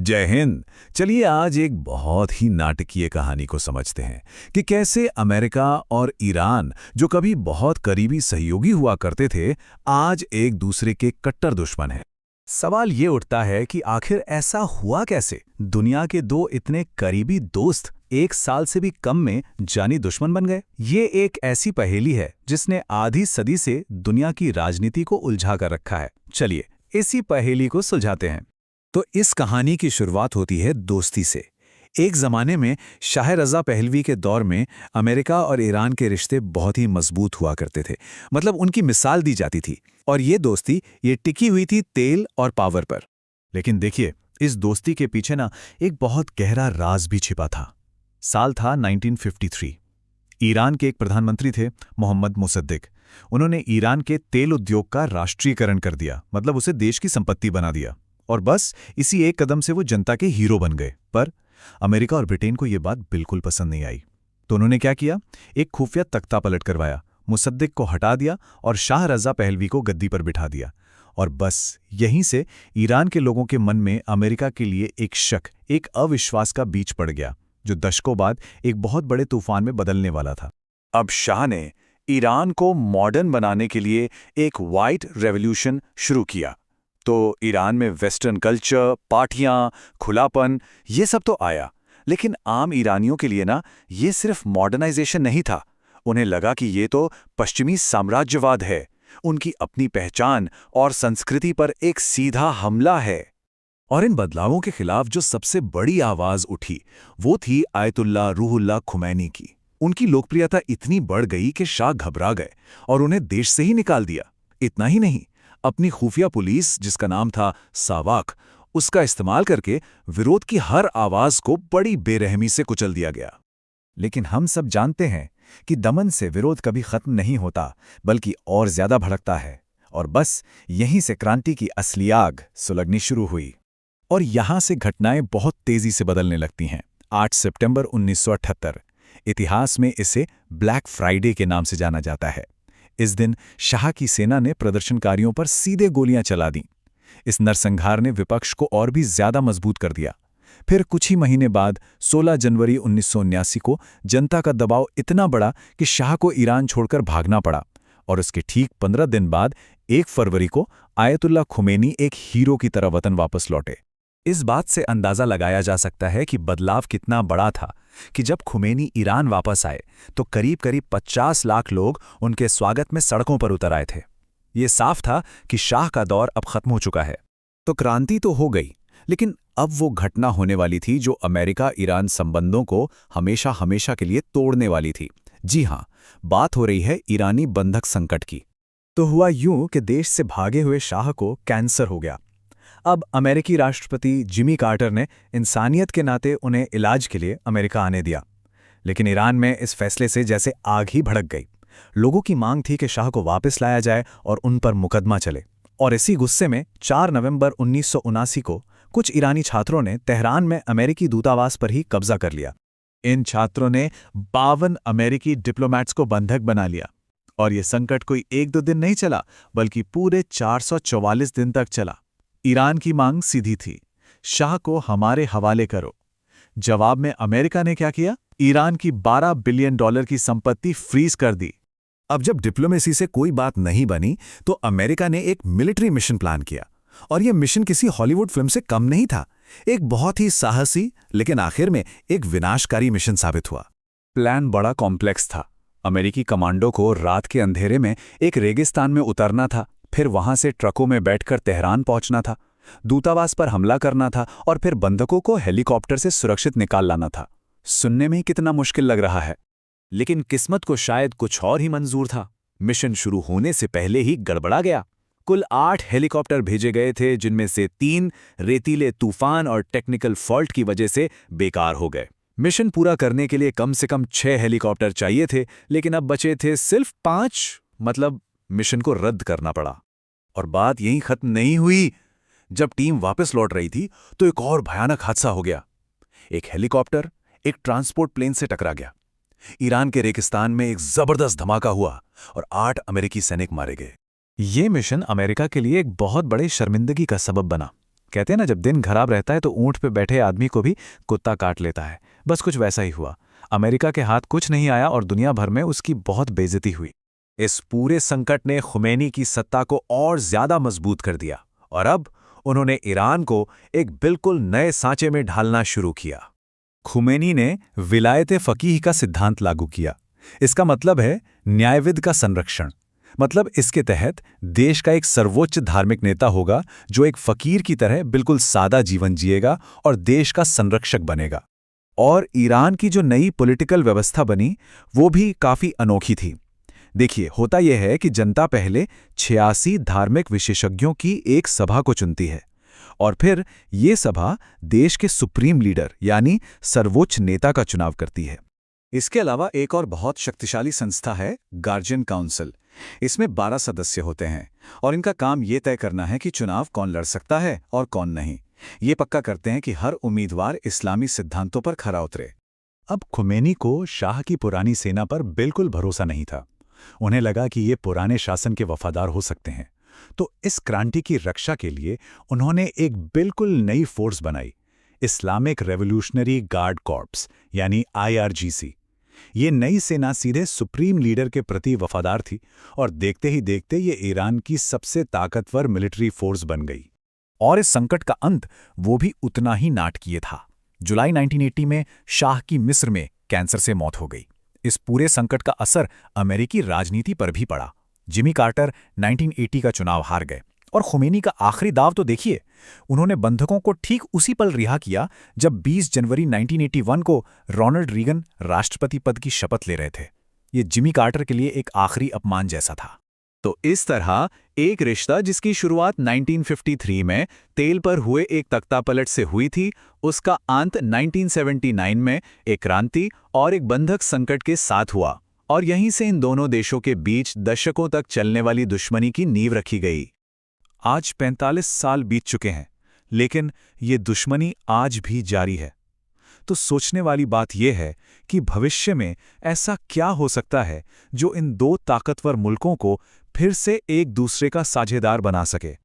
जय हिंद। चलिए आज एक बहुत ही नाटकीय कहानी को समझते हैं कि कैसे अमेरिका और ईरान, जो कभी बहुत करीबी सहयोगी हुआ करते थे, आज एक दूसरे के कट्टर दुश्मन हैं। सवाल ये उठता है कि आखिर ऐसा हुआ कैसे? दुनिया के दो इतने करीबी दोस्त एक साल से भी कम में जानी दुश्मन बन गए। ये एक ऐसी पहेली है जिसने आधी सदी से दुनिया की राजनीति को उलझा कर रखा है। चलिए इसी पहेली को सुलझाते हैं। तो इस कहानी की शुरुआत होती है दोस्ती से। एक ज़माने में शाह रज़ा पहलवी के दौर में अमेरिका और ईरान के रिश्ते बहुत ही मजबूत हुआ करते थे। मतलब उनकी मिसाल दी जाती थी और ये दोस्ती ये टिकी हुई थी तेल और पावर पर। लेकिन देखिए, इस दोस्ती के पीछे ना एक बहुत गहरा राज भी छिपा था। साल था 1953। ईरान के एक प्रधानमंत्री थे मोहम्मद मुसद्दिक। उन्होंने ईरान के तेल उद्योग का राष्ट्रीयकरण कर दिया, मतलब उसे देश की संपत्ति बना दिया। और बस इसी एक कदम से वो जनता के हीरो बन गए। पर अमेरिका और ब्रिटेन को ये बात बिल्कुल पसंद नहीं आई। तो उन्होंने क्या किया? एक खुफिया तख्ता पलट करवाया, मुसद्दिक को हटा दिया और शाह रज़ा पहलवी को गद्दी पर बिठा दिया। और बस यहीं से ईरान के लोगों के मन में अमेरिका के लिए एक शक, एक अविश्वास का बीज पड़ गया, जो दशकों बाद एक बहुत बड़े तूफान में बदलने वाला था। अब शाह ने ईरान को मॉडर्न बनाने के लिए एक व्हाइट रेवोल्यूशन शुरू किया। तो ईरान में वेस्टर्न कल्चर, पार्टियां, खुलापन, ये सब तो आया। लेकिन आम ईरानियों के लिए ना ये सिर्फ मॉडर्नाइजेशन नहीं था। उन्हें लगा कि ये तो पश्चिमी साम्राज्यवाद है, उनकी अपनी पहचान और संस्कृति पर एक सीधा हमला है। और इन बदलावों के खिलाफ जो सबसे बड़ी आवाज उठी वो थी आयतुल्ला रूहुल्लाह खुमैनी की। उनकी लोकप्रियता इतनी बढ़ गई कि शाह घबरा गए और उन्हें देश से ही निकाल दिया। इतना ही नहीं, अपनी खुफिया पुलिस, जिसका नाम था सावाक, उसका इस्तेमाल करके विरोध की हर आवाज को बड़ी बेरहमी से कुचल दिया गया। लेकिन हम सब जानते हैं कि दमन से विरोध कभी खत्म नहीं होता, बल्कि और ज्यादा भड़कता है। और बस यहीं से क्रांति की असली आग सुलगनी शुरू हुई। और यहां से घटनाएं बहुत तेजी से बदलने लगती हैं। 8 सितंबर 1978, इतिहास में इसे ब्लैक फ्राइडे के नाम से जाना जाता है। इस दिन शाह की सेना ने प्रदर्शनकारियों पर सीधे गोलियां चला दीं। इस नरसंहार ने विपक्ष को और भी ज्यादा मजबूत कर दिया। फिर कुछ ही महीने बाद 16 जनवरी 1979 को जनता का दबाव इतना बढ़ा कि शाह को ईरान छोड़कर भागना पड़ा। और उसके ठीक 15 दिन बाद 1 फरवरी को आयतुल्ला खुमैनी एक हीरो की तरह वतन वापस लौटे। इस बात से अंदाजा लगाया जा सकता है कि बदलाव कितना बड़ा था कि जब खुमैनी ईरान वापस आए तो करीब 50 लाख लोग उनके स्वागत में सड़कों पर उतर आए थे। ये साफ था कि शाह का दौर अब खत्म हो चुका है। तो क्रांति तो हो गई, लेकिन अब वो घटना होने वाली थी जो अमेरिका ईरान संबंधों को हमेशा हमेशा के लिए तोड़ने वाली थी। जी हां, बात हो रही है ईरानी बंधक संकट की। तो हुआ यूं कि देश से भागे हुए शाह को कैंसर हो गया। अब अमेरिकी राष्ट्रपति जिमी कार्टर ने इंसानियत के नाते उन्हें इलाज के लिए अमेरिका आने दिया। लेकिन ईरान में इस फैसले से जैसे आग ही भड़क गई। लोगों की मांग थी कि शाह को वापस लाया जाए और उन पर मुकदमा चले। और इसी गुस्से में 4 नवंबर 1979 को कुछ ईरानी छात्रों ने तेहरान में अमेरिकी दूतावास पर ही कब्जा कर लिया। इन छात्रों ने 52 अमेरिकी डिप्लोमैट्स को बंधक बना लिया। और ये संकट कोई 1-2 दिन नहीं चला, बल्कि पूरे 444 दिन तक चला। ईरान की मांग सीधी थी, शाह को हमारे हवाले करो। जवाब में अमेरिका ने क्या किया? ईरान की $12 बिलियन की संपत्ति फ्रीज कर दी। अब जब डिप्लोमेसी से कोई बात नहीं बनी तो अमेरिका ने एक मिलिट्री मिशन प्लान किया। और यह मिशन किसी हॉलीवुड फिल्म से कम नहीं था। एक बहुत ही साहसी लेकिन आखिर में एक विनाशकारी मिशन साबित हुआ। प्लान बड़ा कॉम्प्लेक्स था। अमेरिकी कमांडो को रात के अंधेरे में एक रेगिस्तान में उतरना था, फिर वहां से ट्रकों में बैठकर तेहरान पहुंचना था, दूतावास पर हमला करना था और फिर बंधकों को हेलीकॉप्टर से सुरक्षित निकाल लाना था। सुनने में ही कितना मुश्किल लग रहा है, लेकिन किस्मत को शायद कुछ और ही मंजूर था। मिशन शुरू होने से पहले ही गड़बड़ा गया। कुल 8 हेलीकॉप्टर भेजे गए थे, जिनमें से 3 रेतीले तूफान और टेक्निकल फॉल्ट की वजह से बेकार हो गए। मिशन पूरा करने के लिए कम से कम 6 हेलीकॉप्टर चाहिए थे, लेकिन अब बचे थे सिर्फ 5। मतलब मिशन को रद्द करना पड़ा। और बात यहीं खत्म नहीं हुई। जब टीम वापस लौट रही थी तो एक और भयानक हादसा हो गया। एक हेलीकॉप्टर एक ट्रांसपोर्ट प्लेन से टकरा गया। ईरान के रेगिस्तान में एक जबरदस्त धमाका हुआ और 8 अमेरिकी सैनिक मारे गए। ये मिशन अमेरिका के लिए एक बहुत बड़े शर्मिंदगी का सबब बना। कहते हैं ना, जब दिन खराब रहता है तो ऊंट पे बैठे आदमी को भी कुत्ता काट लेता है। बस कुछ वैसा ही हुआ। अमेरिका के हाथ कुछ नहीं आया और दुनिया भर में उसकी बहुत बेइज्जती हुई। इस पूरे संकट ने खुमैनी की सत्ता को और ज्यादा मजबूत कर दिया और अब उन्होंने ईरान को एक बिल्कुल नए सांचे में ढालना शुरू किया। खुमैनी ने विलायत फ़कीह का सिद्धांत लागू किया। इसका मतलब है न्यायविद का संरक्षण। मतलब इसके तहत देश का एक सर्वोच्च धार्मिक नेता होगा जो एक फकीर की तरह बिल्कुल सादा जीवन जिएगा और देश का संरक्षक बनेगा। और ईरान की जो नई पॉलिटिकल व्यवस्था बनी वो भी काफ़ी अनोखी थी। देखिए, होता यह है कि जनता पहले 86 धार्मिक विशेषज्ञों की एक सभा को चुनती है और फिर ये सभा देश के सुप्रीम लीडर यानी सर्वोच्च नेता का चुनाव करती है। इसके अलावा एक और बहुत शक्तिशाली संस्था है गार्जियन काउंसिल। इसमें 12 सदस्य होते हैं और इनका काम ये तय करना है कि चुनाव कौन लड़ सकता है और कौन नहीं। ये पक्का करते हैं कि हर उम्मीदवार इस्लामी सिद्धांतों पर खरा उतरे। अब खुमैनी को शाह की पुरानी सेना पर बिल्कुल भरोसा नहीं था। उन्हें लगा कि ये पुराने शासन के वफादार हो सकते हैं, तो इस क्रांति की रक्षा के लिए उन्होंने एक बिल्कुल नई फोर्स बनाई, इस्लामिक रेवोल्यूशनरी गार्ड कॉर्प्स यानी IRGC। ये नई सेना सीधे सुप्रीम लीडर के प्रति वफादार थी और देखते ही देखते ये ईरान की सबसे ताकतवर मिलिट्री फोर्स बन गई। और इस संकट का अंत वो भी उतना ही नाटकीय था। जुलाई 1980 में शाह की मिस्र में कैंसर से मौत हो गई। इस पूरे संकट का असर अमेरिकी राजनीति पर भी पड़ा। जिमी कार्टर 1980 का चुनाव हार गए और खुमैनी का आखिरी दाव तो देखिए, उन्होंने बंधकों को ठीक उसी पल रिहा किया जब 20 जनवरी 1981 को रोनाल्ड रीगन राष्ट्रपति पद की शपथ ले रहे थे। ये जिमी कार्टर के लिए एक आखिरी अपमान जैसा था। तो इस तरह एक रिश्ता जिसकी शुरुआत 1953 में तेल पर हुए एक तख्तापलट से हुई थी, उसका अंत 1979 में एक क्रांति और एक बंधक संकट के साथ हुआ और यहीं से इन दोनों देशों के बीच दशकों तक चलने वाली दुश्मनी की नींव रखी गई। आज 45 साल बीत चुके हैं, लेकिन ये दुश्मनी आज भी जारी है। तो सोचने वाली बात यह है कि भविष्य में ऐसा क्या हो सकता है जो इन दो ताकतवर मुल्कों को फिर से एक दूसरे का साझेदार बना सके।